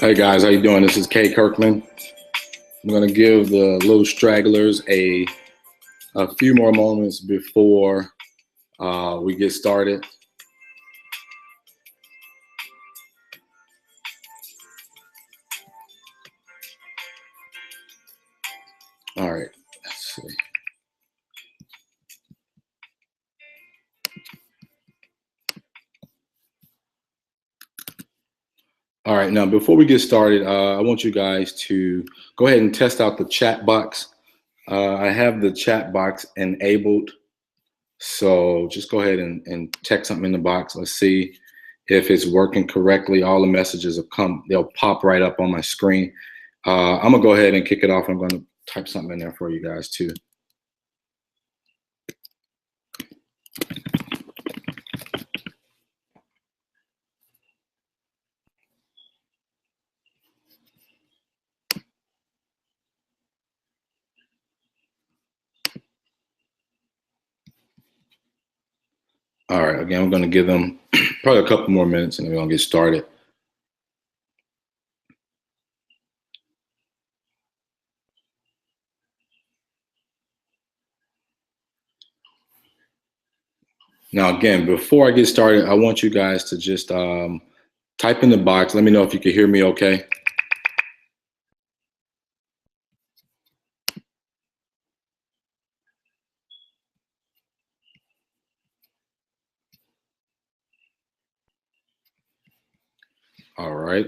Hey guys, how you doing? This is Kay Kirkman. I'm going to give the little stragglers a few more moments before we get started. All right, let's see. All right, now before we get started, I want you guys to go ahead and test out the chat box. I have the chat box enabled, so just go ahead and text something in the box. Let's see if it's working correctly. All the messages have come, they'll pop right up on my screen. I'm gonna go ahead and kick it off. I'm gonna type something in there for you guys too. All right, again, I'm going to give them probably a couple more minutes and then we're going to get started. Now, again, before I get started, I want you guys to just type in the box. Let me know if you can hear me okay. All right.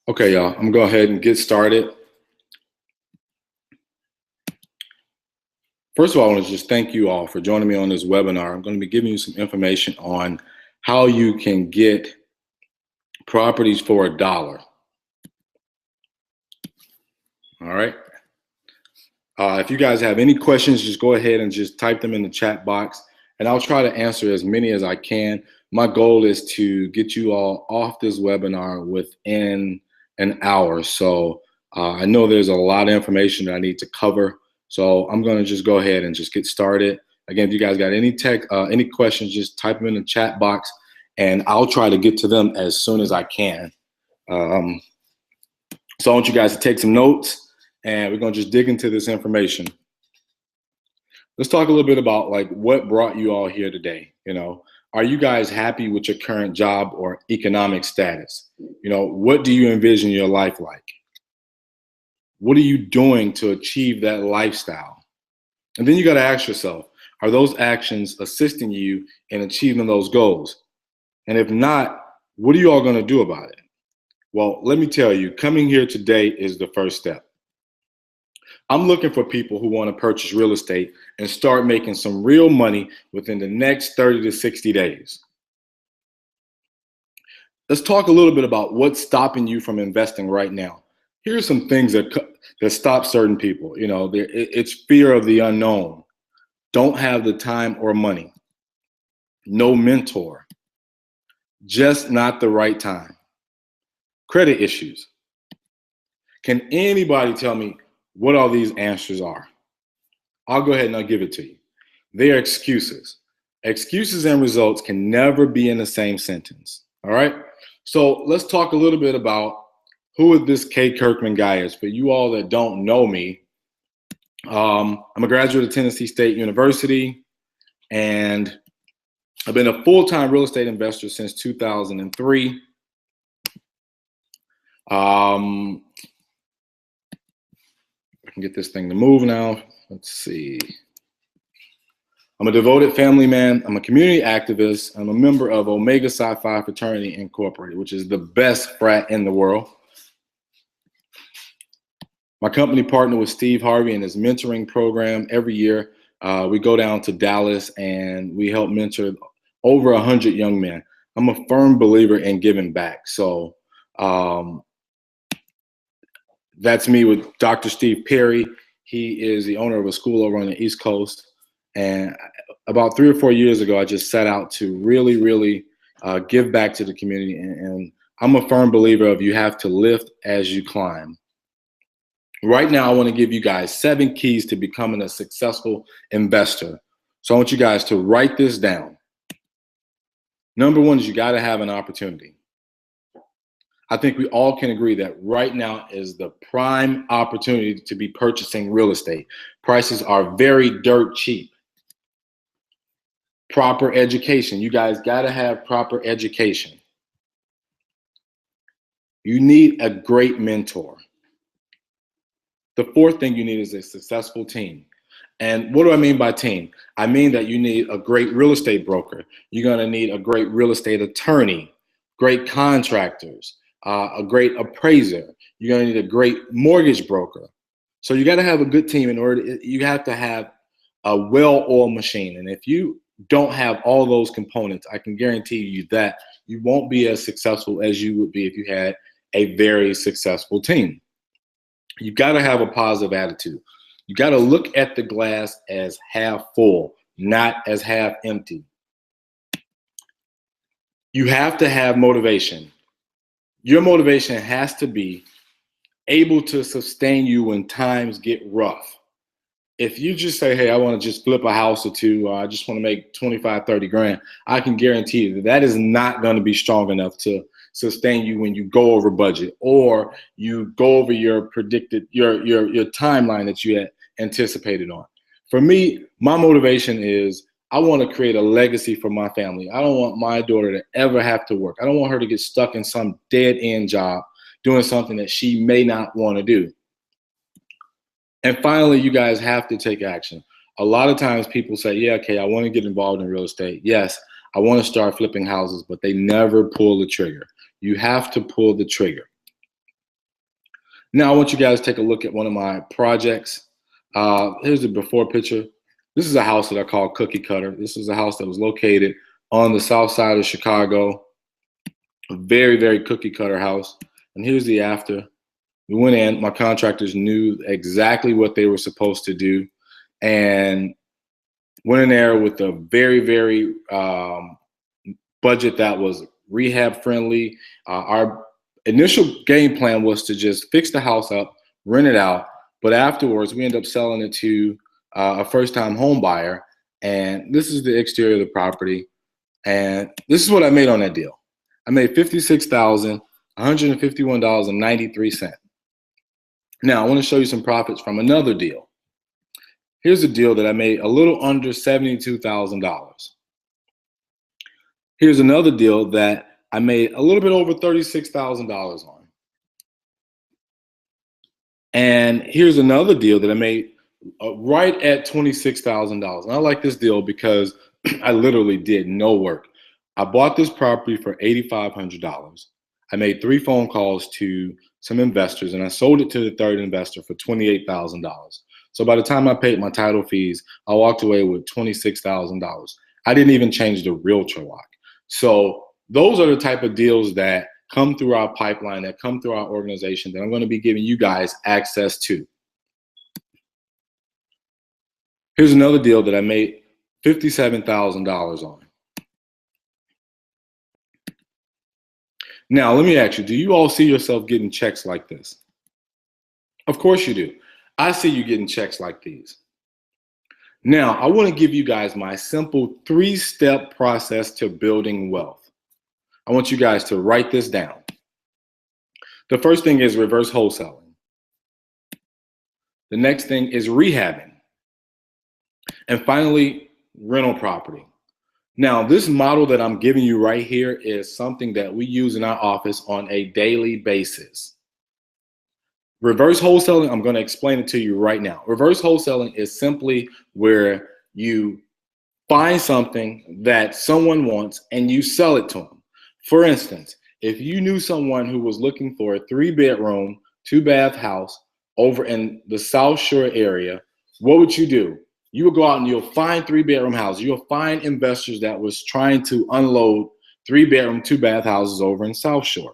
Okay, y'all, I'm going to go ahead and get started. First of all, I want to just thank you all for joining me on this webinar. I'm going to be giving you some information on how you can get properties for $1. All right. If you guys have any questions, just go ahead and just type them in the chat box, and I'll try to answer as many as I can. My goal is to get you all off this webinar within an hour. So I know there's a lot of information that I need to cover. So I'm going to just go ahead and just get started. Again, if you guys got any questions, just type them in the chat box, and I'll try to get to them as soon as I can. So I want you guys to take some notes, and we're going to just dig into this information. Let's talk a little bit about like what brought you all here today. You know, are you guys happy with your current job or economic status? You know, what do you envision your life like? What are you doing to achieve that lifestyle? And then you got to ask yourself, are those actions assisting you in achieving those goals? And if not, what are you all going to do about it? Well, let me tell you, coming here today is the first step. I'm looking for people who want to purchase real estate and start making some real money within the next 30 to 60 days. Let's talk a little bit about what's stopping you from investing right now. Here are some things that stop certain people. You know, it's fear of the unknown. Don't have the time or money. No mentor. Just not the right time. Credit issues. Can anybody tell me what all these answers are? I'll go ahead and I'll give it to you. They are excuses. Excuses and results can never be in the same sentence. All right. So let's talk a little bit about who this Kay Kirkman guy is. For you all that don't know me, I'm a graduate of Tennessee State University, and I've been a full-time real estate investor since 2003. I can get this thing to move now. Let's see. I'm a devoted family man. I'm a community activist. I'm a member of Omega Psi Phi Fraternity Incorporated, which is the best frat in the world. My company partnered with Steve Harvey in his mentoring program. Every year, we go down to Dallas and we help mentor over 100 young men. I'm a firm believer in giving back. So that's me with Dr. Steve Perry. He is the owner of a school over on the East Coast. And about 3 or 4 years ago, I just set out to really give back to the community. And I'm a firm believer of you have to lift as you climb. Right now, I want to give you guys 7 keys to becoming a successful investor. So I want you guys to write this down. Number 1 is you got to have an opportunity. I think we all can agree that right now is the prime opportunity to be purchasing real estate. Prices are very dirt cheap. Proper education. You guys got to have proper education. You need a great mentor. The 4th thing you need is a successful team. And what do I mean by team? I mean that you need a great real estate broker. You're going to need a great real estate attorney, great contractors, a great appraiser. You're going to need a great mortgage broker. So you got to have a good team in order. You have to have a well-oiled machine. And if you don't have all those components, I can guarantee you that you won't be as successful as you would be if you had a very successful team. You got to have a positive attitude. You got to look at the glass as half full, not as half empty. You have to have motivation. Your motivation has to be able to sustain you when times get rough. If you just say, hey, I want to just flip a house or two, or I just want to make 25, 30 grand, I can guarantee you that that is not going to be strong enough to sustain you when you go over budget or you go over your predicted, your timeline that you had anticipated on. For me, my motivation is I want to create a legacy for my family. I don't want my daughter to ever have to work. I don't want her to get stuck in some dead end job doing something that she may not want to do. And finally, you guys have to take action. A lot of times people say, yeah, okay, I want to get involved in real estate. Yes, I want to start flipping houses, but they never pull the trigger. You have to pull the trigger. Now, I want you guys to take a look at one of my projects. Here's the before picture. This is a house that I call Cookie Cutter. This is a house that was located on the south side of Chicago. A very, very cookie cutter house. And here's the after. We went in, my contractors knew exactly what they were supposed to do and went in there with a very, very budget that was rehab friendly. Our initial game plan was to just fix the house up, rent it out, but afterwards we ended up selling it to a first-time home buyer. And this is the exterior of the property. And this is what I made on that deal. I made $56,151.93. Now, I want to show you some profits from another deal. Here's a deal that I made a little under $72,000. Here's another deal that I made a little bit over $36,000 on. And here's another deal that I made right at $26,000. And I like this deal because I literally did no work. I bought this property for $8,500. I made 3 phone calls to some investors, and I sold it to the 3rd investor for $28,000. So by the time I paid my title fees, I walked away with $26,000. I didn't even change the realtor lock. So those are the type of deals that come through our pipeline, that come through our organization, that I'm going to be giving you guys access to. Here's another deal that I made $57,000 on. Now, let me ask you, do you all see yourself getting checks like this? Of course you do. I see you getting checks like these. Now, I want to give you guys my simple 3-step process to building wealth. I want you guys to write this down. The first thing is reverse wholesaling. The next thing is rehabbing. And finally, rental property. Now, this model that I'm giving you right here is something that we use in our office on a daily basis. Reverse wholesaling, I'm going to explain it to you right now. Reverse wholesaling is simply where you find something that someone wants and you sell it to them. For instance, if you knew someone who was looking for a 3-bedroom, 2-bath house over in the South Shore area, what would you do? You will go out and you'll find 3-bedroom houses. You'll find investors that was trying to unload 3-bedroom, 2-bath houses over in South Shore.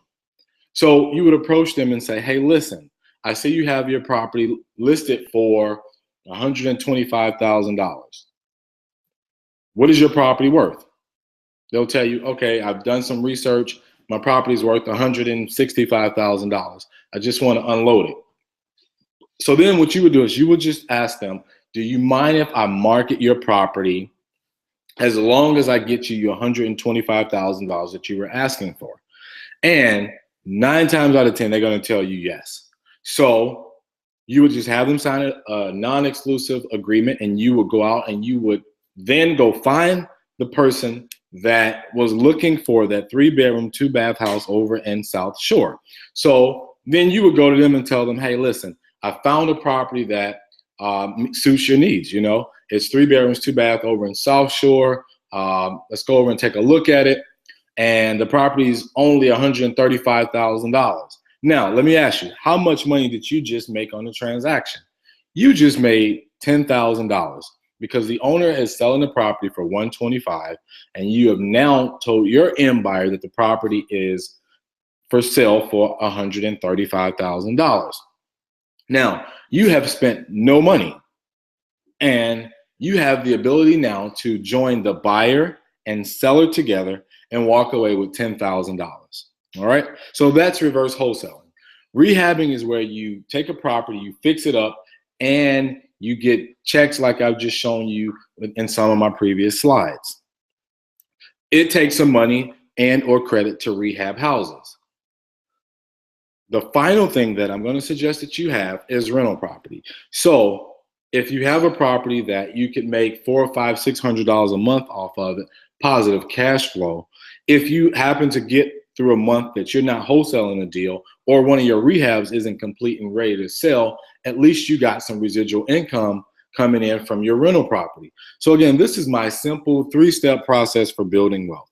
So you would approach them and say, hey, listen, I see you have your property listed for $125,000. What is your property worth? They'll tell you, okay, I've done some research. My property is worth $165,000. I just want to unload it. So then what you would do is you would just ask them, do you mind if I market your property as long as I get you your $125,000 that you were asking for? And 9 times out of 10, they're going to tell you yes. So you would just have them sign a non-exclusive agreement, and you would go out and you would then go find the person that was looking for that 3-bedroom, 2-bath house over in South Shore. So then you would go to them and tell them, hey, listen, I found a property that suits your needs. You know, it's 3 bedrooms, 2-bath over in South Shore. Let's go over and take a look at it. And the property is only $135,000. Now, let me ask you, how much money did you just make on the transaction? You just made $10,000 because the owner is selling the property for $125,000, and you have now told your end buyer that the property is for sale for $135,000. Now, you have spent no money, and you have the ability now to join the buyer and seller together and walk away with $10,000. All right. So that's reverse wholesaling. Rehabbing is where you take a property, you fix it up, and you get checks like I've just shown you in some of my previous slides. It takes some money and or credit to rehab houses. The final thing that I'm going to suggest that you have is rental property. So if you have a property that you could make $400, $500, $600 a month off of it, positive cash flow, if you happen to get through a month that you're not wholesaling a deal, or one of your rehabs isn't complete and ready to sell, at least you got some residual income coming in from your rental property. So again, this is my simple 3-step process for building wealth.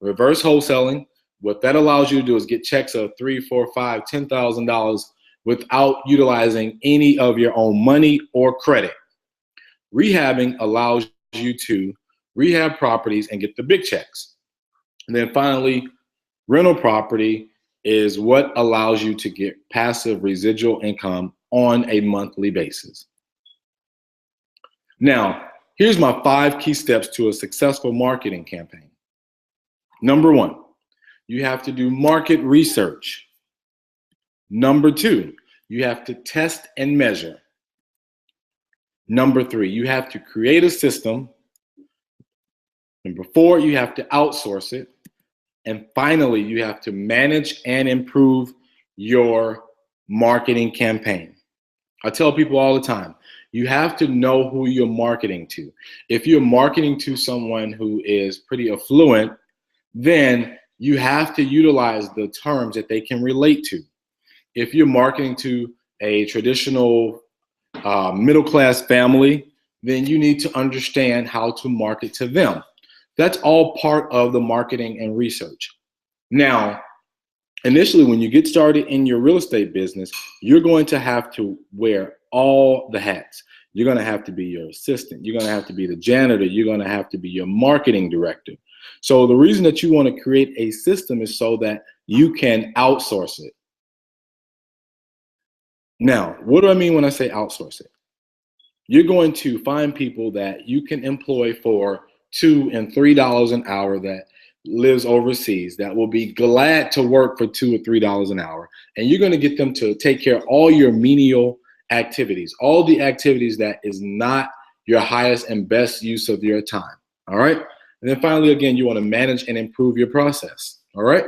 Reverse wholesaling. What that allows you to do is get checks of $3,000, $4,000, $5,000, $10,000 without utilizing any of your own money or credit. Rehabbing allows you to rehab properties and get the big checks. And then finally, rental property is what allows you to get passive residual income on a monthly basis. Now, here's my 5 key steps to a successful marketing campaign. Number 1, you have to do market research. Number 2, you have to test and measure. Number 3, you have to create a system. Number 4, you have to outsource it. And finally, you have to manage and improve your marketing campaign. I tell people all the time, you have to know who you're marketing to. If you're marketing to someone who is pretty affluent, then you have to utilize the terms that they can relate to. If you're marketing to a traditional middle-class family, then you need to understand how to market to them. That's all part of the marketing and research. Now, initially, when you get started in your real estate business, you're going to have to wear all the hats. You're going to have to be your assistant. You're going to have to be the janitor. You're going to have to be your marketing director. So the reason that you want to create a system is so that you can outsource it. Now, what do I mean when I say outsource it? You're going to find people that you can employ for $2 and $3 an hour that lives overseas, that will be glad to work for $2 or $3 an hour. And you're going to get them to take care of all your menial activities, all the activities that is not your highest and best use of your time. All right. And then finally, again, you want to manage and improve your process. All right.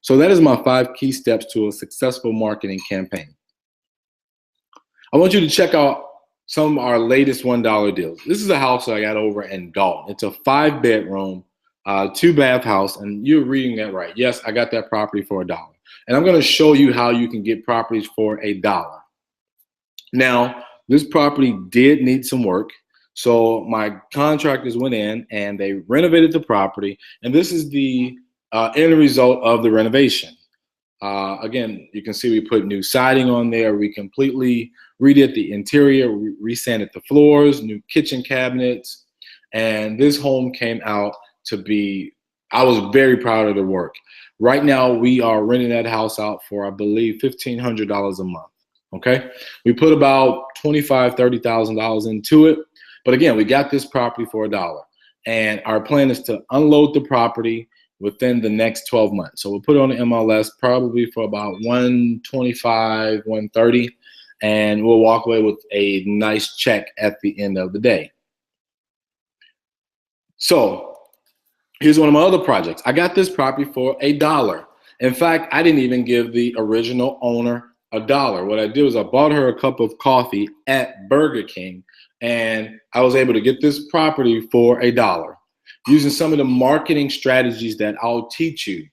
So that is my 5 key steps to a successful marketing campaign. I want you to check out some of our latest $1 deals. This is a house that I got over in Dalton. It's a 5-bedroom, 2-bath house, and you're reading that right. Yes, I got that property for $1. And I'm going to show you how you can get properties for $1. Now, this property did need some work. So my contractors went in and they renovated the property. And this is the end result of the renovation. Again, you can see we put new siding on there. We completely redid the interior, resanded the floors, new kitchen cabinets. And this home came out to be, I was very proud of the work. Right now, we are renting that house out for, I believe, $1,500 a month. Okay. We put about $25,000, $30,000 into it. But again, we got this property for $1. And our plan is to unload the property within the next 12 months. So we'll put it on the MLS probably for about $125,000, $130,000. and we'll walk away with a nice check at the end of the day. So here's one of my other projects. I got this property for $1. In fact, I didn't even give the original owner $1. What I did was I bought her a cup of coffee at Burger King, and I was able to get this property for $1 using some of the marketing strategies that I'll teach you.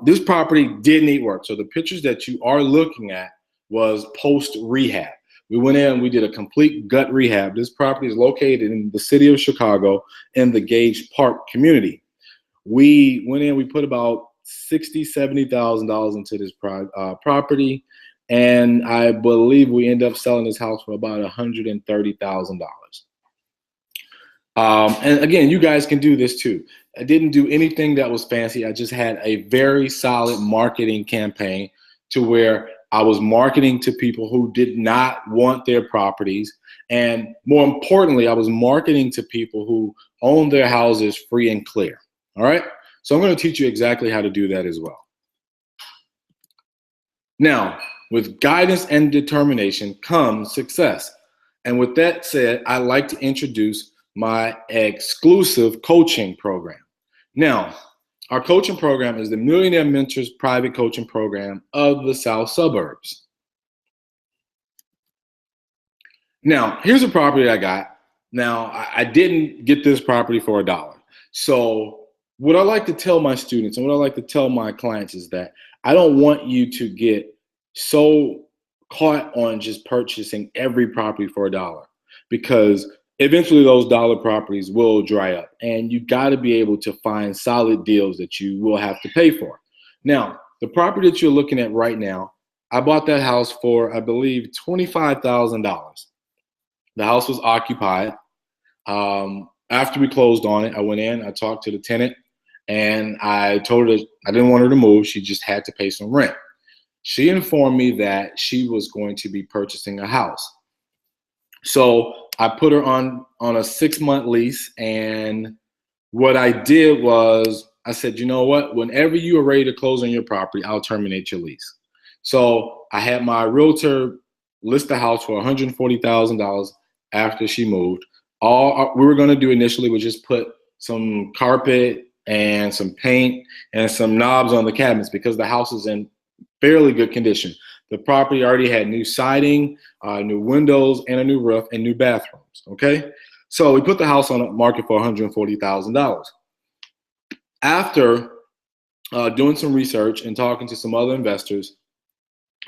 This property did need work. So the pictures that you are looking at was post rehab. We went in and we did a complete gut rehab. This property is located in the city of Chicago in the Gage Park community. We went in, we put about $60,000, $70,000 into this property, and I believe we ended up selling this house for about $130,000. And again, you guys can do this too. I didn't do anything that was fancy. I just had a very solid marketing campaign to where I was marketing to people who did not want their properties. And more importantly, I was marketing to people who own their houses free and clear. All right. So I'm going to teach you exactly how to do that as well. Now, with guidance and determination comes success. And with that said, I'd like to introduce my exclusive coaching program. Now, our coaching program is the Millionaire Mentors private coaching program of the South Suburbs. Now, here's a property I got. Now, I didn't get this property for $1. So what I like to tell my students and what I like to tell my clients is that I don't want you to get so caught on just purchasing every property for $1, because eventually those dollar properties will dry up, and you got to be able to find solid deals that you will have to pay for. Now, the property that you're looking at right now, I bought that house for, I believe, $25,000. The house was occupied. After we closed on it, I went in, I talked to the tenant, and I told her I didn't want her to move. She just had to pay some rent. She informed me that she was going to be purchasing a house. So I put her on a 6-month lease, and what I did was I said, you know what, whenever you are ready to close on your property, I'll terminate your lease. So I had my realtor list the house for $140,000 after she moved. All we were going to do initially was just put some carpet and some paint and some knobs on the cabinets, because the house is in fairly good condition. The property already had new siding, new windows, and a new roof, and new bathrooms, okay? So we put the house on the market for $140,000. After doing some research and talking to some other investors,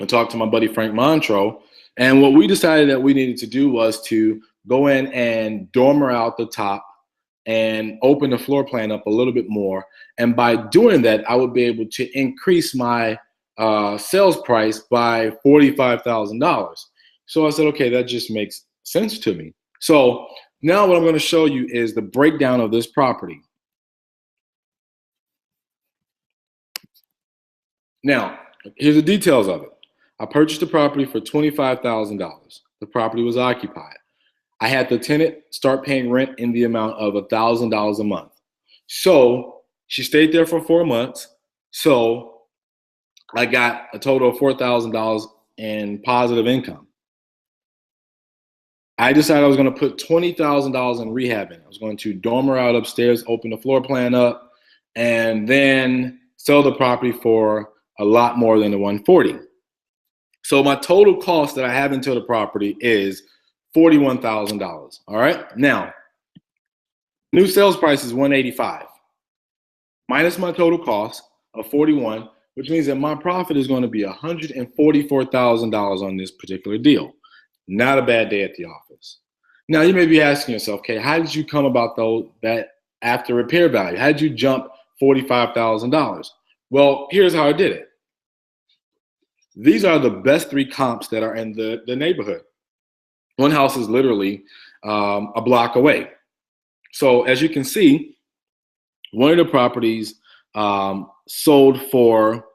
I talked to my buddy Frank Montreux, and what we decided that we needed to do was to go in and dormer out the top and open the floor plan up a little bit more. And by doing that, I would be able to increase my sales price by $45,000. So I said, okay, that just makes sense to me. So now what I'm going to show you is the breakdown of this property. Now, here's the details of it. I purchased the property for $25,000. The property was occupied. I had the tenant start paying rent in the amount of $1,000 a month. So she stayed there for 4 months. So I got a total of $4,000 in positive income. I decided I was going to put $20,000 in rehab in. I was going to dormer out upstairs, open the floor plan up, and then sell the property for a lot more than the $140,000. So my total cost that I have into the property is $41,000. All right. Now, new sales price is $185,000 minus my total cost of $41,000, which means that my profit is going to be $144,000 on this particular deal. Not a bad day at the office. Now, you may be asking yourself, okay, how did you come about that after repair value? How did you jump $45,000? Well, here's how I did it. These are the best 3 comps that are in the neighborhood. One house is literally a block away. So as you can see, one of the properties sold for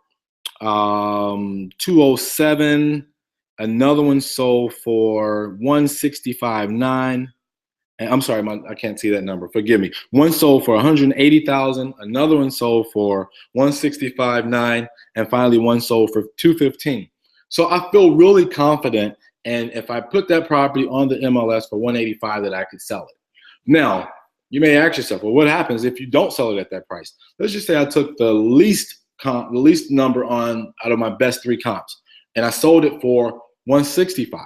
$207,000. Another one sold for $165,900. And I'm sorry, I can't see that number. Forgive me. One sold for $180,000. Another one sold for $165,900, and finally one sold for $215,000. So I feel really confident, and if I put that property on the MLS for 185, that I could sell it. Now, you may ask yourself, well, what happens if you don't sell it at that price? Let's just say I took the least number on out of my best 3 comps, and I sold it for 165.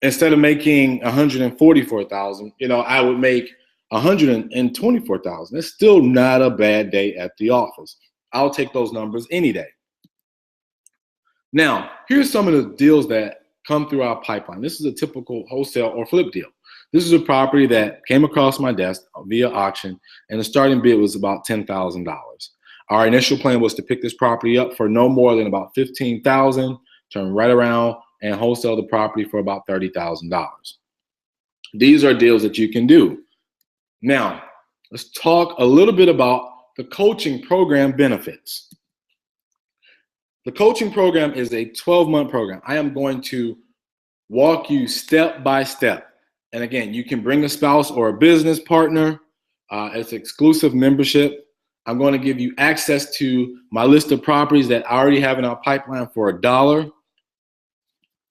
Instead of making 144,000, I would make 124,000. It's still not a bad day at the office. I'll take those numbers any day. Now, here's some of the deals that come through our pipeline. This is a typical wholesale or flip deal. This is a property that came across my desk via auction, and the starting bid was about $10,000. Our initial plan was to pick this property up for no more than about $15,000, turn right around and wholesale the property for about $30,000. These are deals that you can do. Now, let's talk a little bit about the coaching program benefits. The coaching program is a 12-month program. I am going to walk you step by step. And again, you can bring a spouse or a business partner. It's exclusive membership. I'm going to give you access to my list of properties that I already have in our pipeline for $1.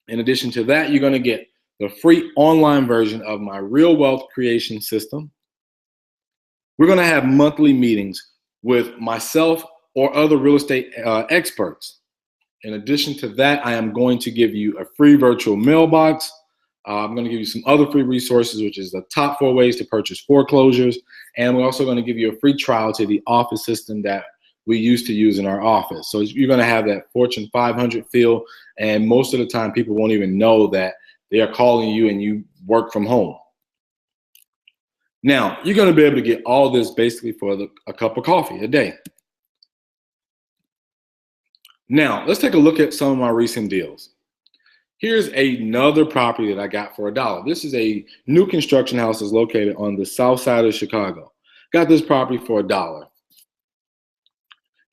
In addition to that, you're going to get the free online version of my real wealth creation system. We're going to have monthly meetings with myself or other real estate experts. In addition to that, I am going to give you a free virtual mailbox. I'm going to give you some other free resources, which is the top 4 ways to purchase foreclosures. And we're also going to give you a free trial to the office system that we used to use in our office. So you're going to have that Fortune 500 feel. And most of the time, people won't even know that they are calling you and you work from home. Now, you're going to be able to get all this basically for a cup of coffee a day. Now, let's take a look at some of my recent deals. Here's another property that I got for $1. This is a new construction house that's located on the south side of Chicago. Got this property for $1.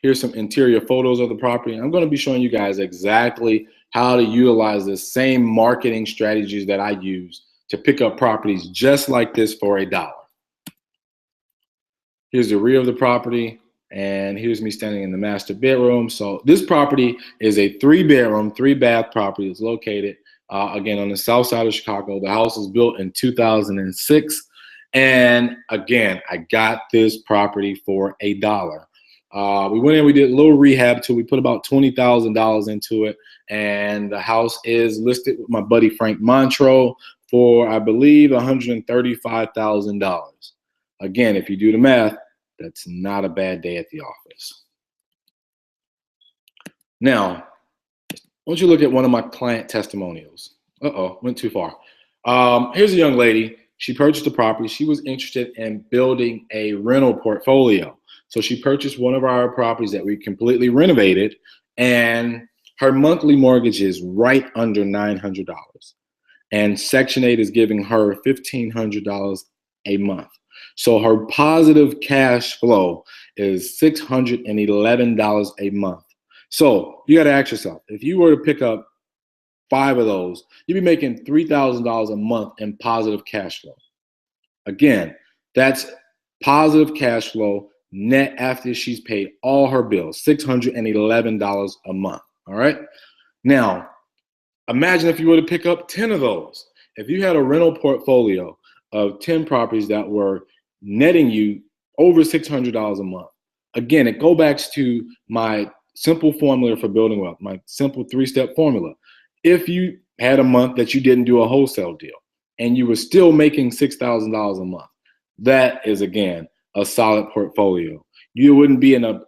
Here's some interior photos of the property. I'm going to be showing you guys exactly how to utilize the same marketing strategies that I use to pick up properties just like this for $1. Here's the rear of the property, and here's me standing in the master bedroom. So this property is a 3-bedroom, 3-bath property. It's located, again, on the south side of Chicago. The house was built in 2006. And again, I got this property for $1. We went in, we did a little rehab to, we put about $20,000 into it. And the house is listed with my buddy Frank Montreux for, I believe, $135,000. Again, if you do the math, that's not a bad day at the office. Now, why don't you look at one of my client testimonials? Went too far. Here's a young lady. She purchased a property. She was interested in building a rental portfolio. So she purchased one of our properties that we completely renovated, and her monthly mortgage is right under $900. And Section 8 is giving her $1,500 a month. So her positive cash flow is $611 a month. So you got to ask yourself, if you were to pick up 5 of those, you'd be making $3,000 a month in positive cash flow. Again, that's positive cash flow net after she's paid all her bills, $611 a month. All right. Now, imagine if you were to pick up 10 of those. If you had a rental portfolio of 10 properties that were netting you over $600 a month. Again, it goes back to my simple formula for building wealth, my simple 3-step formula. If you had a month that you didn't do a wholesale deal and you were still making $6,000 a month, that is, again, a solid portfolio. You wouldn't be in a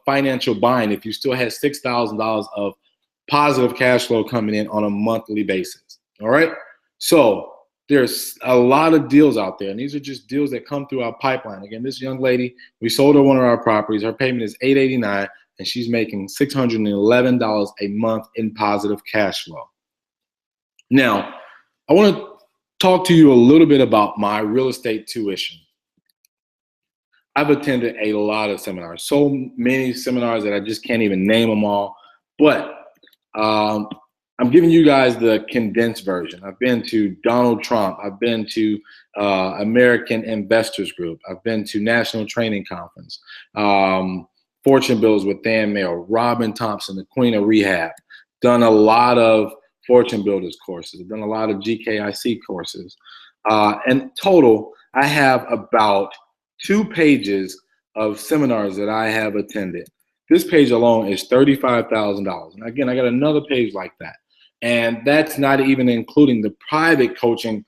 financial bind if you still had $6,000 of positive cash flow coming in on a monthly basis. All right. So there's a lot of deals out there, and these are just deals that come through our pipeline. Again, this young lady, we sold her one of our properties. Her payment is $889, and she's making $611 a month in positive cash flow. Now, I want to talk to you a little bit about my real estate tuition. I've attended a lot of seminars, so many seminars that I just can't even name them all, but I'm giving you guys the condensed version. I've been to Donald Trump. I've been to American Investors Group. I've been to National Training Conference. fortune builders with Dan Mail, Robin Thompson, the Queen of Rehab. Done a lot of fortune builders courses. I've done a lot of GKIC courses. And total, I have about 2 pages of seminars that I have attended. This page alone is $35,000. And again, I got another page like that. And that's not even including the private coaching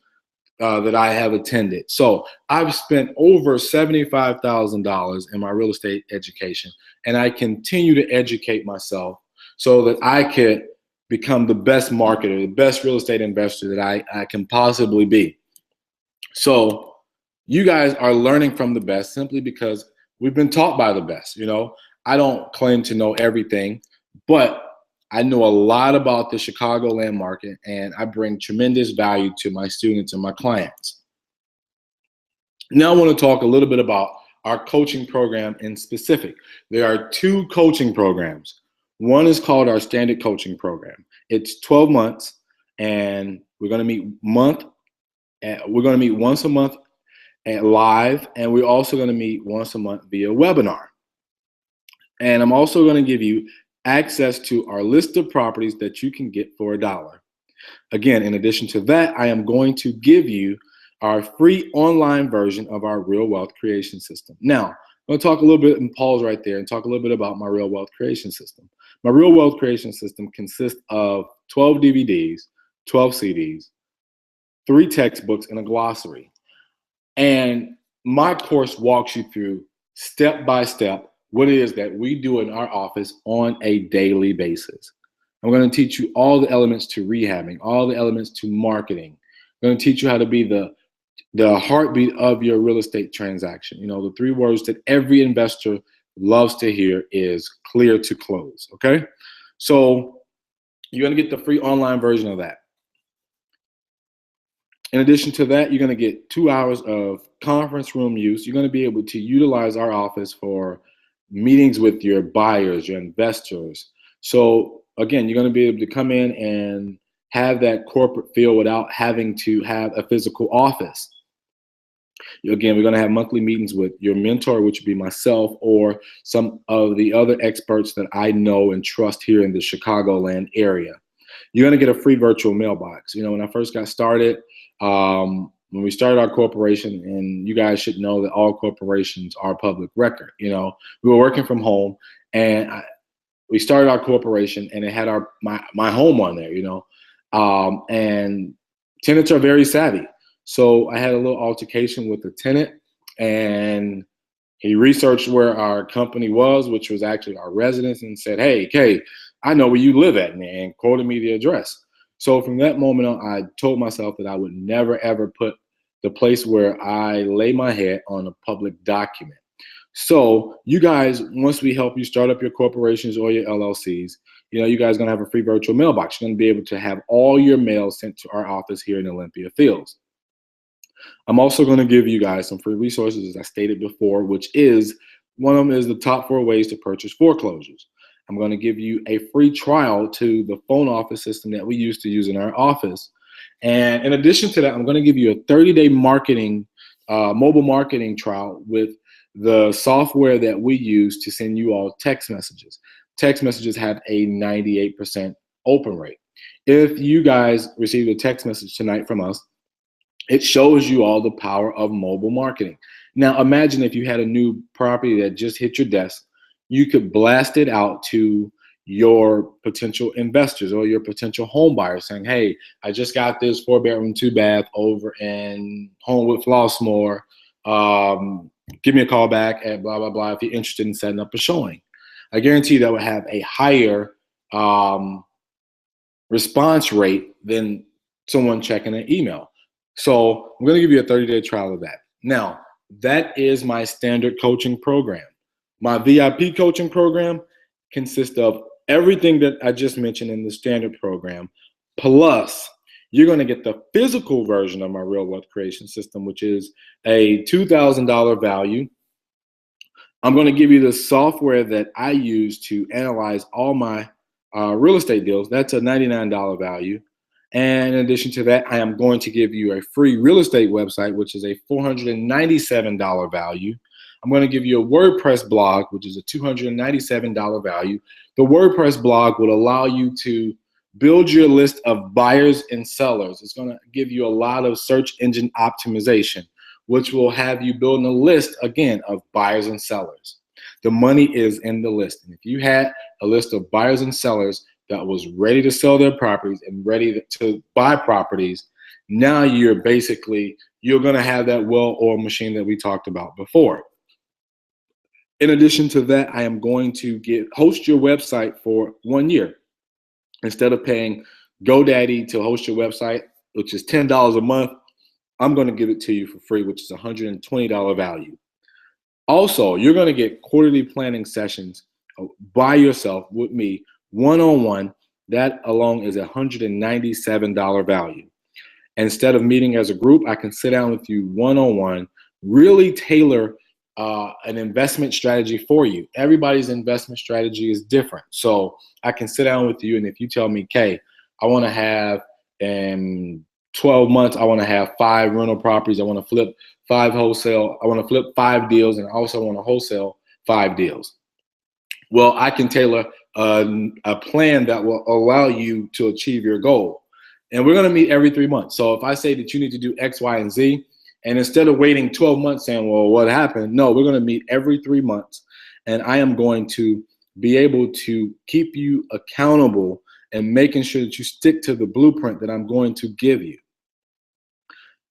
that I have attended. So I've spent over $75,000 in my real estate education, and I continue to educate myself so that I could become the best marketer, the best real estate investor that I can possibly be. So you guys are learning from the best simply because we've been taught by the best. You know, I don't claim to know everything, but I know a lot about the Chicagoland market, and I bring tremendous value to my students and my clients. Now I want to talk a little bit about our coaching program in specific. There are 2 coaching programs. One is called our standard coaching program. It's 12 months, and we're going to meet once a month live, and we're also going to meet once a month via webinar. And I'm also going to give you access to our list of properties that you can get for $1. Again, in addition to that, I am going to give you our free online version of our real wealth creation system. Now, I'm going to talk a little bit and pause right there and talk a little bit about my real wealth creation system. My real wealth creation system consists of 12 DVDs, 12 CDs, 3 textbooks, and a glossary. And my course walks you through step by step what it is that we do in our office on a daily basis. I'm going to teach you all the elements to rehabbing, all the elements to marketing. I'm going to teach you how to be the heartbeat of your real estate transaction. You know, the 3 words that every investor loves to hear is clear to close, okay? So you're going to get the free online version of that. In addition to that, you're going to get 2 hours of conference room use. You're going to be able to utilize our office for meetings with your buyers, your investors. So again, you're going to be able to come in and have that corporate feel without having to have a physical office. Again, we're going to have monthly meetings with your mentor, which would be myself or some of the other experts that I know and trust here in the Chicagoland area. You're going to get a free virtual mailbox. You know, when I first got started, when we started our corporation, and you guys should know that all corporations are public record. You know, we were working from home, and we started our corporation, and it had my home on there. You know, and tenants are very savvy. So I had a little altercation with the tenant, and he researched where our company was, which was actually our residence, and said, "Hey, Kay, I know where you live at," and quoted me the address. So from that moment on, I told myself that I would never, ever put the place where I lay my head on a public document. So you guys, once we help you start up your corporations or your LLCs, you know, you guys are going to have a free virtual mailbox. You're going to be able to have all your mail sent to our office here in Olympia Fields. I'm also going to give you guys some free resources, as I stated before, which is, one of them is the top 4 ways to purchase foreclosures. I'm going to give you a free trial to the phone office system that we used to use in our office. And in addition to that, I'm going to give you a 30-day marketing, mobile marketing trial with the software that we use to send you all text messages. Text messages have a 98% open rate. If you guys receive a text message tonight from us, it shows you all the power of mobile marketing. Now, imagine if you had a new property that just hit your desk, you could blast it out to your potential investors or your potential home buyers saying, "Hey, I just got this 4-bedroom, 2-bath over in Homewood, Flossmoor. Give me a call back at blah, blah, blah if you're interested in setting up a showing." I guarantee that would have a higher response rate than someone checking an email. So I'm going to give you a 30-day trial of that. Now, that is my standard coaching program. My VIP coaching program consists of everything that I just mentioned in the standard program, plus you're going to get the physical version of my real wealth creation system, which is a $2,000 value. I'm going to give you the software that I use to analyze all my real estate deals. That's a $99 value. And in addition to that, I am going to give you a free real estate website, which is a $497 value. I'm going to give you a WordPress blog, which is a $297 value. The WordPress blog will allow you to build your list of buyers and sellers. It's going to give you a lot of search engine optimization, which will have you building a list, again, of buyers and sellers. The money is in the list. And if you had a list of buyers and sellers that was ready to sell their properties and ready to buy properties, now you're going to have that well-oiled machine that we talked about before. In addition to that, I am going to host your website for 1 year. Instead of paying GoDaddy to host your website, which is $10 a month, I'm going to give it to you for free, which is a $120 value. Also, you're going to get quarterly planning sessions by yourself with me, one-on-one. That alone is a $197 value. Instead of meeting as a group, I can sit down with you one-on-one, really tailor an investment strategy for you. Everybody's investment strategy is different. So I can sit down with you, and if you tell me, Kay, I want to have in 12 months, I want to have 5 rental properties. I want to flip 5 wholesale. I want to flip 5 deals, and I also want to wholesale 5 deals. Well, I can tailor a plan that will allow you to achieve your goal. And we're going to meet every 3 months. So if I say that you need to do X, Y, and Z, and instead of waiting 12 months saying, well, what happened? No, we're going to meet every 3 months. And I am going to be able to keep you accountable and making sure that you stick to the blueprint that I'm going to give you.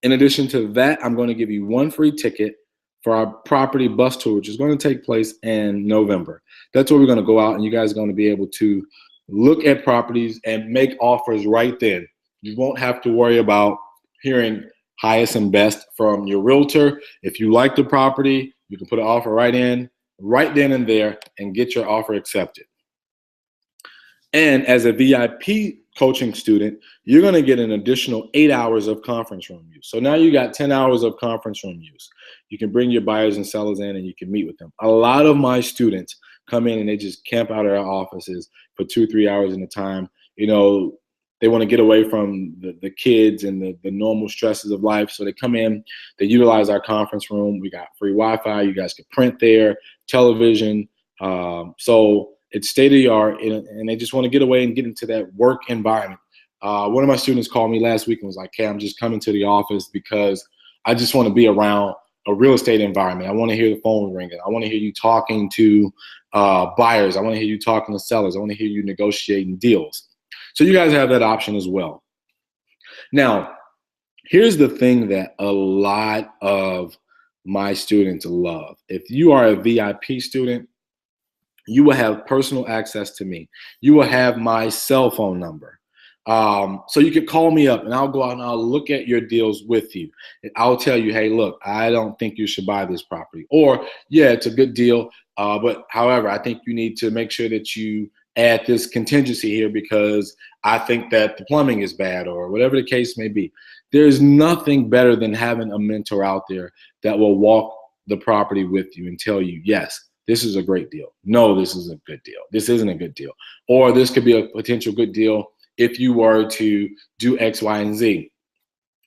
In addition to that, I'm going to give you 1 free ticket for our property bus tour, which is going to take place in November. That's where we're going to go out, and you guys are going to be able to look at properties and make offers right then. You won't have to worry about hearing highest and best from your realtor. If you like the property, you can put an offer right then and there and get your offer accepted. And as a VIP coaching student, you're going to get an additional 8 hours of conference room use. So now you got 10 hours of conference room use. You can bring your buyers and sellers in and you can meet with them. A lot of my students come in and they just camp out at our offices for 2-3 hours at a time. You know, they want to get away from the kids and the normal stresses of life. So they come in, they utilize our conference room. We got free Wi-Fi. You guys can print there, television. So it's state of the art, and they just want to get away and get into that work environment. One of my students called me last week and was like, hey, I'm just coming to the office because I just want to be around a real estate environment. I want to hear the phone ringing. I want to hear you talking to buyers. I want to hear you talking to sellers. I want to hear you negotiating deals. So you guys have that option as well. Now, here's the thing that a lot of my students love. If you are a VIP student, you will have personal access to me. You will have my cell phone number. So you can call me up and I'll go out and I'll look at your deals with you. And I'll tell you, hey, look, I don't think you should buy this property. Or, yeah, it's a good deal. But however, I think you need to make sure that you add this contingency here because I think that the plumbing is bad or whatever the case may be. There's nothing better than having a mentor out there that will walk the property with you and tell you, yes, this is a great deal. No, this is a good deal. This isn't a good deal. Or this could be a potential good deal if you were to do X, Y, and Z.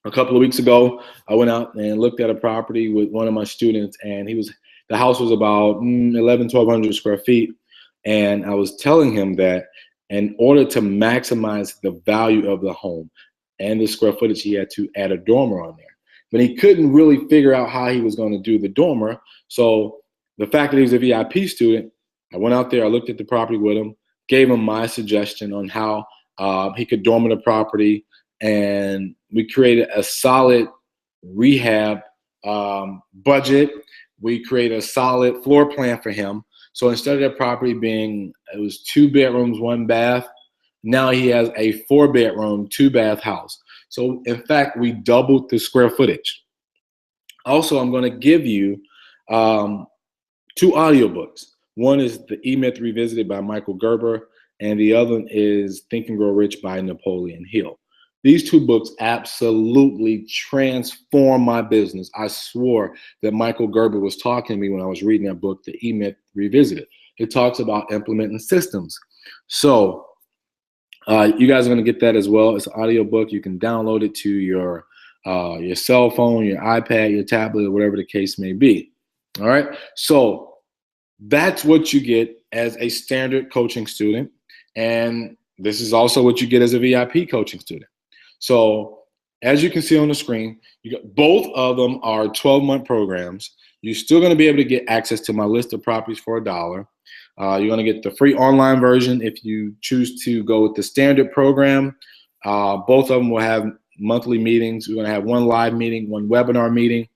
A couple of weeks ago, I went out and looked at a property with one of my students, and the house was about 1,100 square feet. And I was telling him that in order to maximize the value of the home and the square footage, he had to add a dormer on there. But he couldn't really figure out how he was going to do the dormer. So the fact that he was a VIP student, I went out there, I looked at the property with him, gave him my suggestion on how he could dormer the property, and we created a solid rehab budget. We created a solid floor plan for him. So instead of that property it was 2 bedrooms, 1 bath, now he has a 4-bedroom, 2-bath house. So in fact, we doubled the square footage. Also, I'm going to give you 2 audiobooks. One is The E-Myth Revisited by Michael Gerber, and the other is Think and Grow Rich by Napoleon Hill. These 2 books absolutely transform my business. I swore that Michael Gerber was talking to me when I was reading that book, The E-Myth Revisited. It talks about implementing systems. So you guys are going to get that as well. It's an audio book. You can download it to your cell phone, your iPad, your tablet, or whatever the case may be. All right. So that's what you get as a standard coaching student. And this is also what you get as a VIP coaching student. So as you can see on the screen, both of them are 12-month programs. You're still going to be able to get access to my list of properties for $1. You're going to get the free online version if you choose to go with the standard program. Both of them will have monthly meetings. We're going to have one live meeting, one webinar meeting.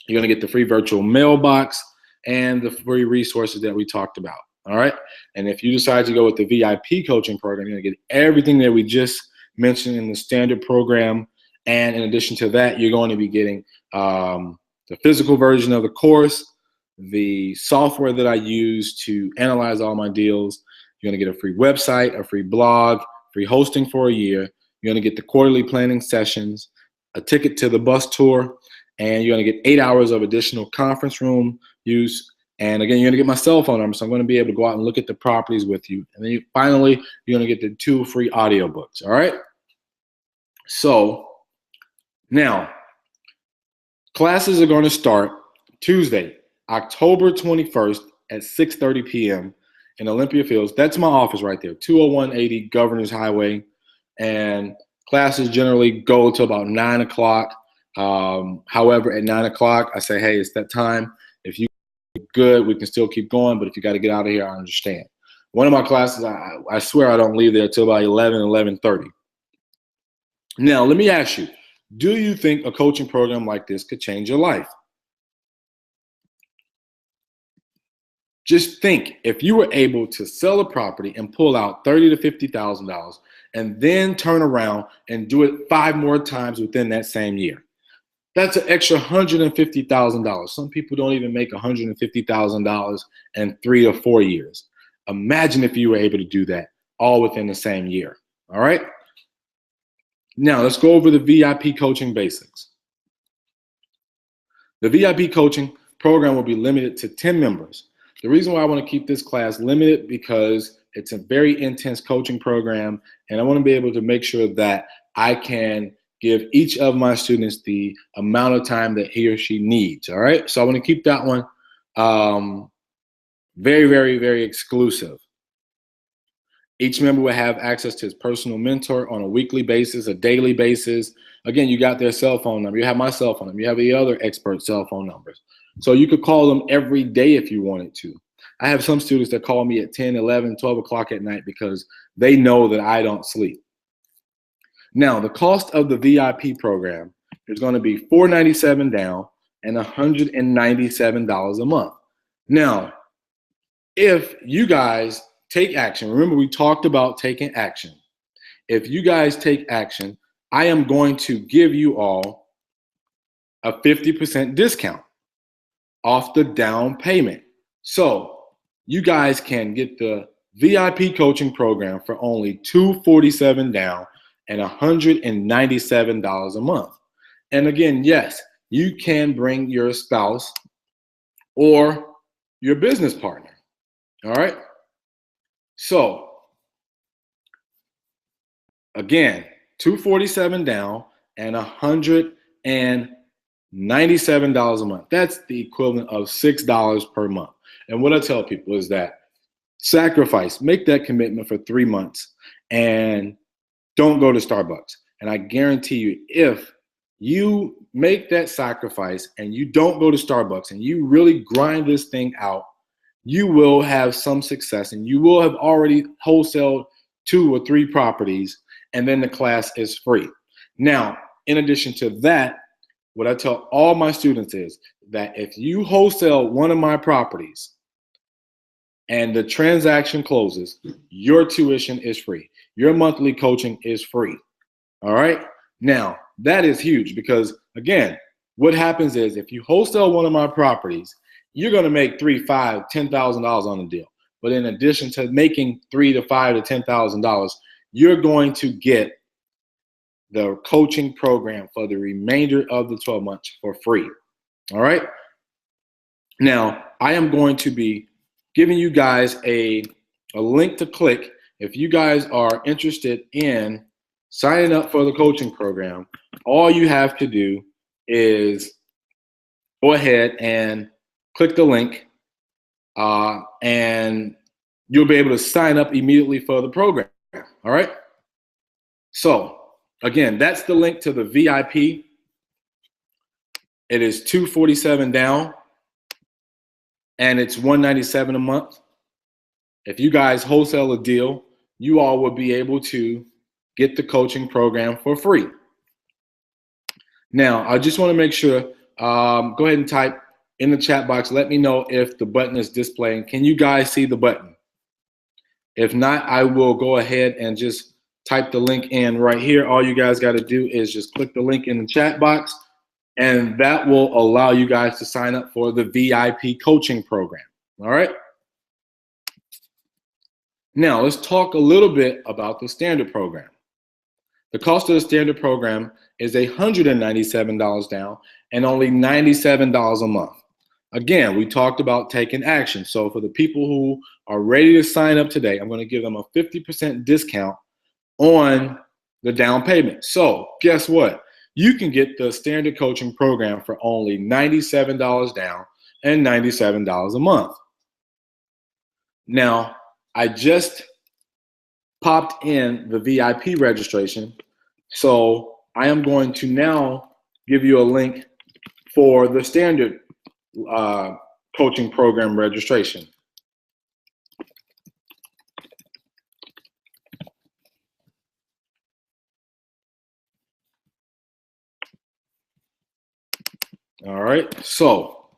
You're going to get the free virtual mailbox and the free resources that we talked about. All right. And if you decide to go with the VIP coaching program, you're going to get everything that we just mentioned in the standard program. And in addition to that, you're going to be getting the physical version of the course, the software that I use to analyze all my deals. You're going to get a free website, a free blog, free hosting for a year. You're going to get the quarterly planning sessions, a ticket to the bus tour, and you're going to get 8 hours of additional conference room use. And again, you're going to get my cell phone number, so I'm going to be able to go out and look at the properties with you. And then finally, you're going to get the 2 free audiobooks. All right. So now, classes are going to start Tuesday, October 21st at 6:30 p.m. in Olympia Fields. That's my office right there, 20180 Governor's Highway. And classes generally go to about 9 o'clock. However, at 9 o'clock, I say, hey, it's that time. If you good, we can still keep going. But if you got to get out of here, I understand. One of my classes, I swear I don't leave there until about 11:30. Now, let me ask you, do you think a coaching program like this could change your life? Just think, if you were able to sell a property and pull out $30,000 to $50,000 and then turn around and do it 5 more times within that same year. That's an extra $150,000. Some people don't even make $150,000 in 3 or 4 years. Imagine if you were able to do that all within the same year. All right. Now let's go over the VIP coaching basics. The VIP coaching program will be limited to 10 members. The reason why I want to keep this class limited because it's a very intense coaching program, and I want to be able to make sure that I can give each of my students the amount of time that he or she needs. All right. So I want to keep that one very, very, very exclusive. Each member will have access to his personal mentor on a weekly basis, a daily basis. Again, you got their cell phone number. You have my cell phone number. You have the other expert cell phone numbers. So you could call them every day if you wanted to. I have some students that call me at 10, 11, 12 o'clock at night because they know that I don't sleep. Now, the cost of the VIP program is going to be $497 down and $197 a month. Now, if you guys take action, remember we talked about taking action. If you guys take action, I am going to give you all a 50% discount off the down payment. So you guys can get the VIP coaching program for only $247 down and $197 a month. And again, yes, you can bring your spouse or your business partner. All right. So again, $247 down and $197 a month. That's the equivalent of $6 per month. And what I tell people is that sacrifice, make that commitment for 3 months and don't go to Starbucks. And I guarantee you, if you make that sacrifice and you don't go to Starbucks and you really grind this thing out, you will have some success and you will have already wholesaled 2 or 3 properties, and then the class is free. Now, in addition to that, what I tell all my students is that if you wholesale one of my properties and the transaction closes, your tuition is free. Your monthly coaching is free. All right. Now, that is huge because, again, what happens is if you wholesale one of my properties, you're going to make $3,000, $5,000, $10,000 on the deal. But in addition to making $3,000 to $5,000 to $10,000, you're going to get the coaching program for the remainder of the 12 months for free. All right. Now, I am going to be giving you guys a link to click if you guys are interested in signing up for the coaching program. All you have to do is go ahead and click the link, and you'll be able to sign up immediately for the program. All right. So again, that's the link to the VIP. It is $247 down, and it's $197 a month. If you guys wholesale a deal, you all will be able to get the coaching program for free. Now, I just want to make sure, go ahead and type in the chat box. Let me know if the button is displaying. Can you guys see the button? If not, I will go ahead and just type the link in right here. All you guys got to do is just click the link in the chat box, and that will allow you guys to sign up for the VIP coaching program. All right. Now, let's talk a little bit about the standard program. The cost of the standard program is $197 down and only $97 a month. Again, we talked about taking action. So for the people who are ready to sign up today, I'm going to give them a 50% discount on the down payment. So guess what? You can get the standard coaching program for only $97 down and $97 a month. Now, I just popped in the VIP registration, so I am going to now give you a link for the standard coaching program registration. All right, so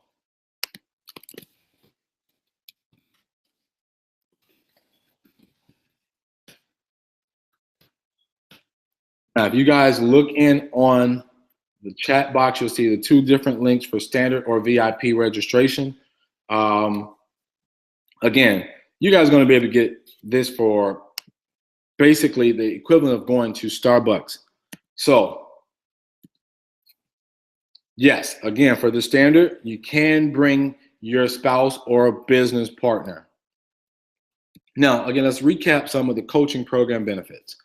now, if you guys look in on the chat box, you'll see the two different links for standard or VIP registration. Again, you guys are going to be able to get this for basically the equivalent of going to Starbucks. So, yes, again, for the standard, you can bring your spouse or a business partner. Now, again, let's recap some of the coaching program benefits.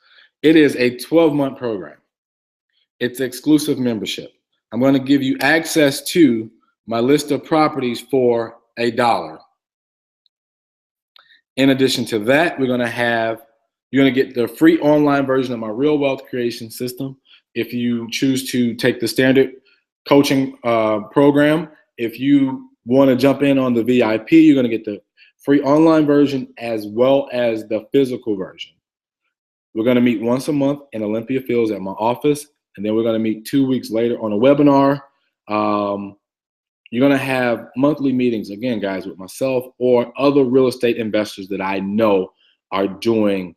It is a 12-month program. It's exclusive membership. I'm going to give you access to my list of properties for $1. In addition to that, you're going to get the free online version of my real wealth creation system. If you choose to take the standard coaching program, if you want to jump in on the VIP, you're going to get the free online version as well as the physical version. We're going to meet once a month in Olympia Fields at my office, and then we're going to meet 2 weeks later on a webinar. You're going to have monthly meetings, again, guys, with myself or other real estate investors that I know are doing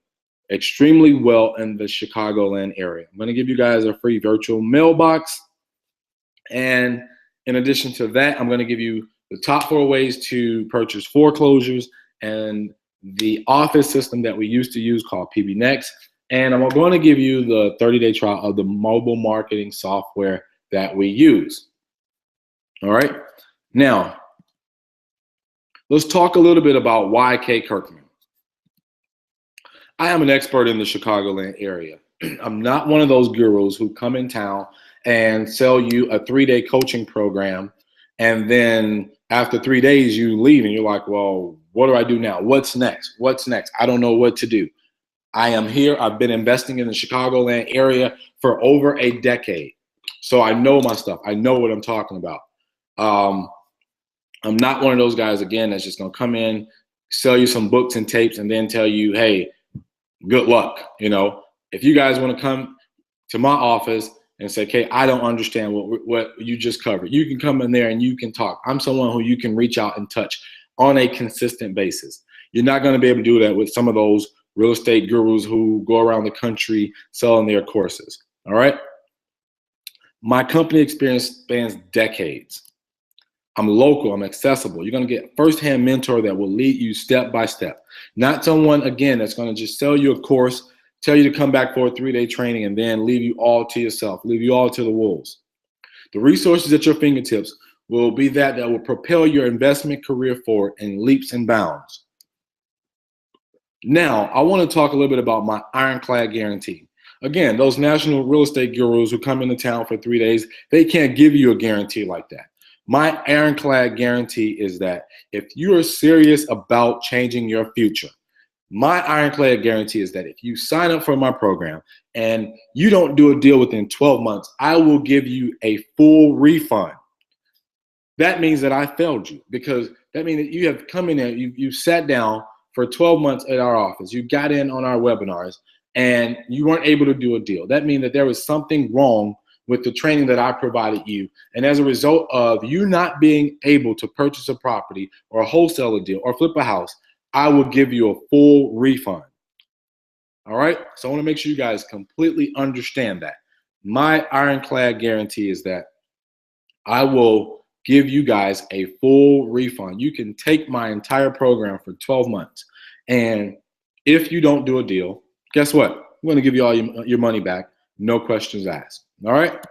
extremely well in the Chicagoland area. I'm going to give you guys a free virtual mailbox. And in addition to that, I'm going to give you the top 4 ways to purchase foreclosures and the office system that we used to use called PB Next. And I'm going to give you the 30-day trial of the mobile marketing software that we use. All right. Now, let's talk a little bit about why K. Kirkman. I am an expert in the Chicagoland area. I'm not one of those gurus who come in town and sell you a 3-day coaching program, and then after 3 days you leave and you're like, well, what do I do now? What's next? What's next? I don't know what to do. I am here. I've been investing in the Chicagoland area for over a decade. So I know my stuff. I know what I'm talking about. I'm not one of those guys, again, that's just going to come in, sell you some books and tapes, and then tell you, hey, good luck. You know, if you guys want to come to my office and say, okay, I don't understand what you just covered, you can come in there and you can talk. I'm someone who you can reach out and touch on a consistent basis. You're not going to be able to do that with some of those real estate gurus who go around the country selling their courses. All right. My company experience spans decades. I'm local, I'm accessible. You're going to get firsthand mentor that will lead you step by step. Not someone, again, that's going to just sell you a course, tell you to come back for a 3-day training, and then leave you all to yourself, leave you all to the wolves. The resources at your fingertips will be that will propel your investment career forward in leaps and bounds. Now, I want to talk a little bit about my ironclad guarantee. Again, those national real estate gurus who come into town for 3 days, they can't give you a guarantee like that. My ironclad guarantee is that if you are serious about changing your future, my ironclad guarantee is that if you sign up for my program and you don't do a deal within 12 months, I will give you a full refund. That means that I failed you, because that means that you have come in there, you sat down for 12 months at our office, you got in on our webinars, and you weren't able to do a deal. That means that there was something wrong with the training that I provided you. And as a result of you not being able to purchase a property or wholesale a deal or flip a house, I will give you a full refund. All right? So I want to make sure you guys completely understand that. My ironclad guarantee is that I will give you guys a full refund. You can take my entire program for 12 months. And if you don't do a deal, guess what? I'm going to give you all your money back. No questions asked. All right?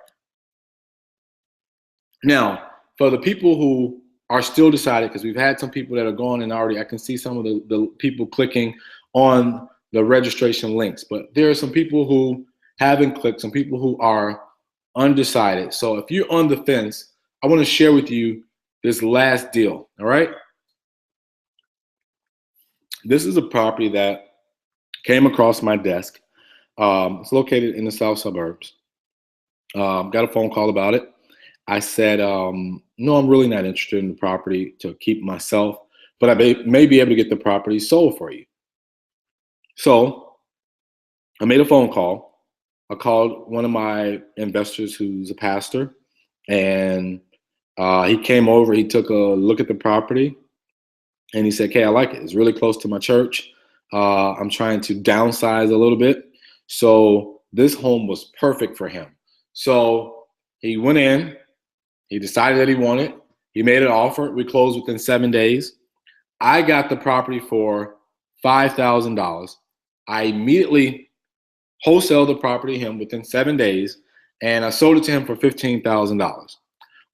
Now, for the people who are still decided, because we've had some people that are gone and already, I can see some of the people clicking on the registration links, but there are some people who haven't clicked, some people who are undecided. So if you're on the fence, I want to share with you this last deal, all right? This is a property that came across my desk. It's located in the south suburbs. Got a phone call about it. I said, no, I'm really not interested in the property to keep myself, but I may be able to get the property sold for you. So I made a phone call. I called one of my investors who's a pastor, and he came over, he took a look at the property, and he said, "Okay, I like it. It's really close to my church. I'm trying to downsize a little bit." So this home was perfect for him. So he went in, he decided that he wanted, he made an offer. We closed within 7 days. I got the property for $5,000. I immediately wholesaled the property to him within 7 days, and I sold it to him for $15,000.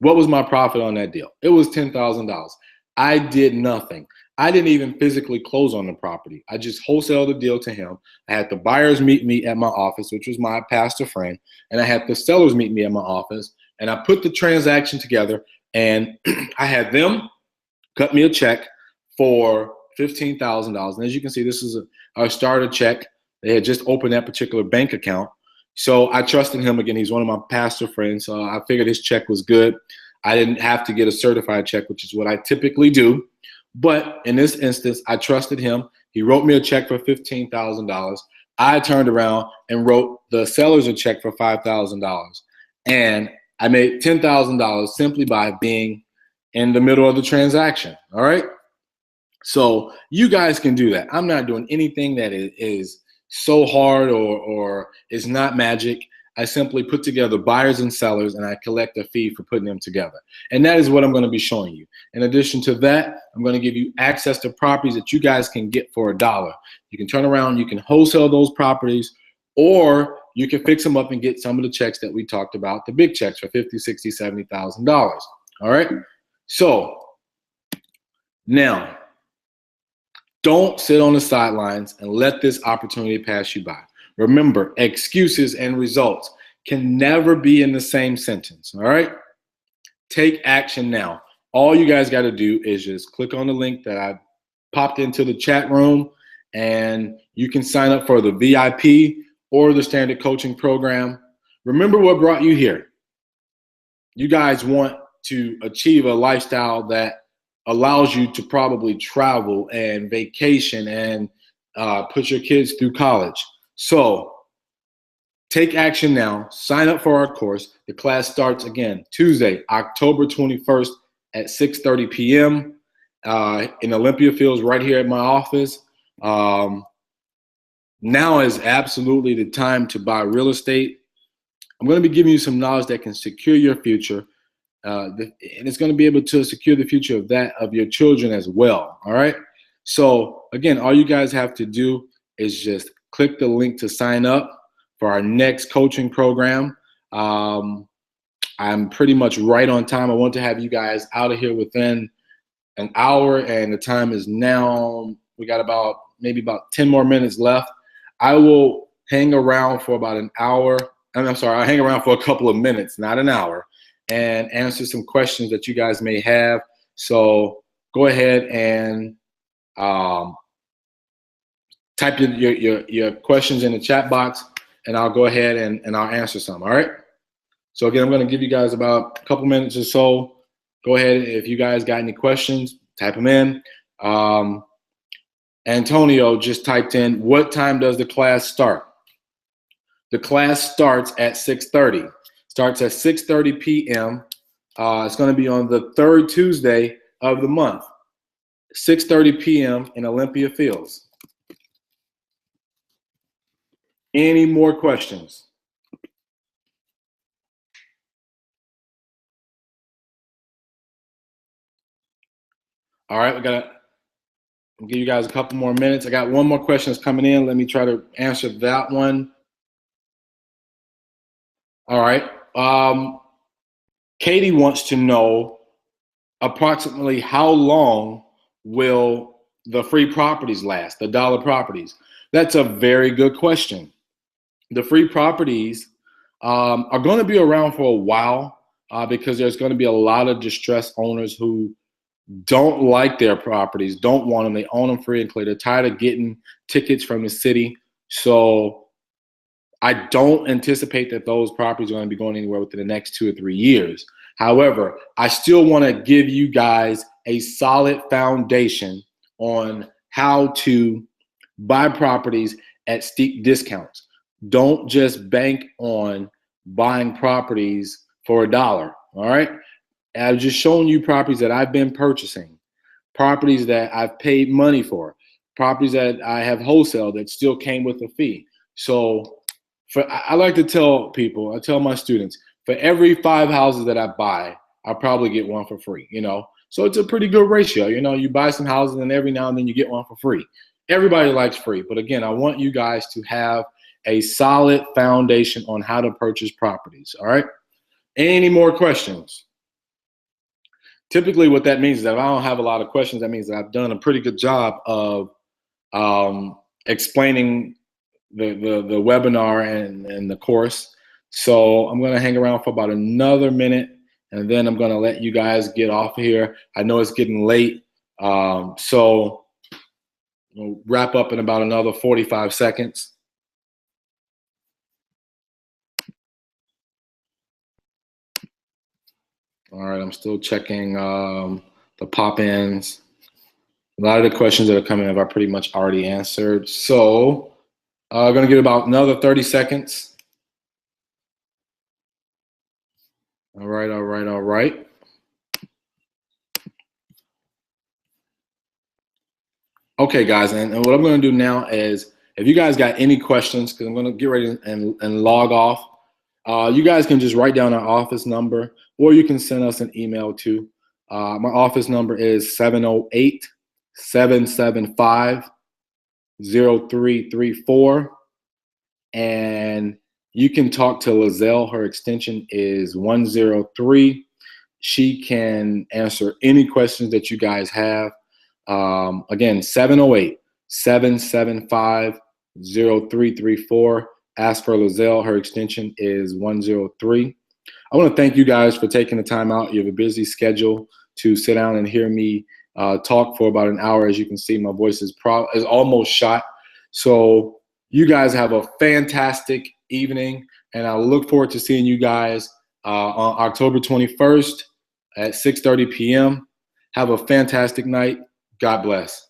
What was my profit on that deal? It was $10,000. I did nothing. I didn't even physically close on the property. I just wholesaled the deal to him. I had the buyers meet me at my office, which was my pastor friend, and I had the sellers meet me at my office, and I put the transaction together, and I had them cut me a check for $15,000. And as you can see, this is a starter check. They had just opened that particular bank account. So I trusted him again. He's one of my pastor friends. So I figured his check was good. I didn't have to get a certified check, which is what I typically do. But in this instance, I trusted him. He wrote me a check for $15,000. I turned around and wrote the sellers a check for $5,000. And I made $10,000 simply by being in the middle of the transaction. All right. So you guys can do that. I'm not doing anything that is so hard or is not magic. I simply put together buyers and sellers, and I collect a fee for putting them together. And that is what I'm going to be showing you. In addition to that, I'm going to give you access to properties that you guys can get for $1. You can turn around, you can wholesale those properties, or you can fix them up and get some of the checks that we talked about, the big checks for $50,000, $60,000, $70,000. All right. So now, don't sit on the sidelines and let this opportunity pass you by. Remember, excuses and results can never be in the same sentence, all right? Take action now. All you guys got to do is just click on the link that I popped into the chat room, and you can sign up for the VIP or the standard coaching program. Remember what brought you here. You guys want to achieve a lifestyle that allows you to probably travel and vacation and put your kids through college. So take action now. Sign up for our course. The class starts again Tuesday, October 21st at 6:30 p.m. In Olympia Fields right here at my office. Now is absolutely the time to buy real estate. I'm going to be giving you some knowledge that can secure your future. And it's going to be able to secure the future of your children as well. All right. So again, all you guys have to do is just click the link to sign up for our next coaching program. I'm pretty much right on time. I want to have you guys out of here within an hour, and the time is now. We got maybe about 10 more minutes left. I will hang around for about an hour. I'm sorry, I'll hang around for a couple of minutes, not an hour. and answer some questions that you guys may have. So go ahead and type your questions in the chat box, and I'll go ahead and I'll answer some. All right. So again, I'm going to give you guys about a couple minutes or so. Go ahead, if you guys got any questions, type them in. Antonio just typed in, what time does the class start? The class starts at 6:30. Starts at 6:30 p.m. It's going to be on the third Tuesday of the month, 6:30 p.m. in Olympia Fields. Any more questions? All right, I'll give you guys a couple more minutes. I got one more question that's coming in. Let me try to answer that one. All right. Katie wants to know approximately how long will the free properties last, the dollar properties? That's a very good question. The free properties are going to be around for a while because there's going to be a lot of distressed owners who don't like their properties, don't want them. They own them free and clear. They're tired of getting tickets from the city. So I don't anticipate that those properties are going to be going anywhere within the next 2 or 3 years. However, I still want to give you guys a solid foundation on how to buy properties at steep discounts. Don't just bank on buying properties for $1. All right. I've just shown you properties that I've been purchasing, properties that I've paid money for, properties that I have wholesale that still came with a fee. So I like to tell people, I tell my students, for every 5 houses that I buy, I probably get one for free, you know? So it's a pretty good ratio. You know, you buy some houses and every now and then you get one for free. Everybody likes free. But again, I want you guys to have a solid foundation on how to purchase properties. All right. Any more questions? Typically what that means is that if I don't have a lot of questions, that means that I've done a pretty good job of explaining the webinar and the course. So I'm going to hang around for about another minute, and then I'm going to let you guys get off of here. I know it's getting late. So we'll wrap up in about another 45 seconds. All right, I'm still checking the pop-ins. A lot of the questions that are coming in I've pretty much already answered. So I'm going to give about another 30 seconds. All right, all right, all right. Okay, guys, and what I'm going to do now is, if you guys got any questions, because I'm going to get ready and log off, you guys can just write down our office number, or you can send us an email too. My office number is 708-775-0334. And you can talk to Lizelle. Her extension is 103. She can answer any questions that you guys have. Again, 708-775-0334. Ask for Lizelle. Her extension is 103. I want to thank you guys for taking the time out. You have a busy schedule to sit down and hear me talk for about an hour. As you can see, my voice is almost shot. So you guys have a fantastic evening, and I look forward to seeing you guys on October 21st at 6:30 p.m. Have a fantastic night. God bless.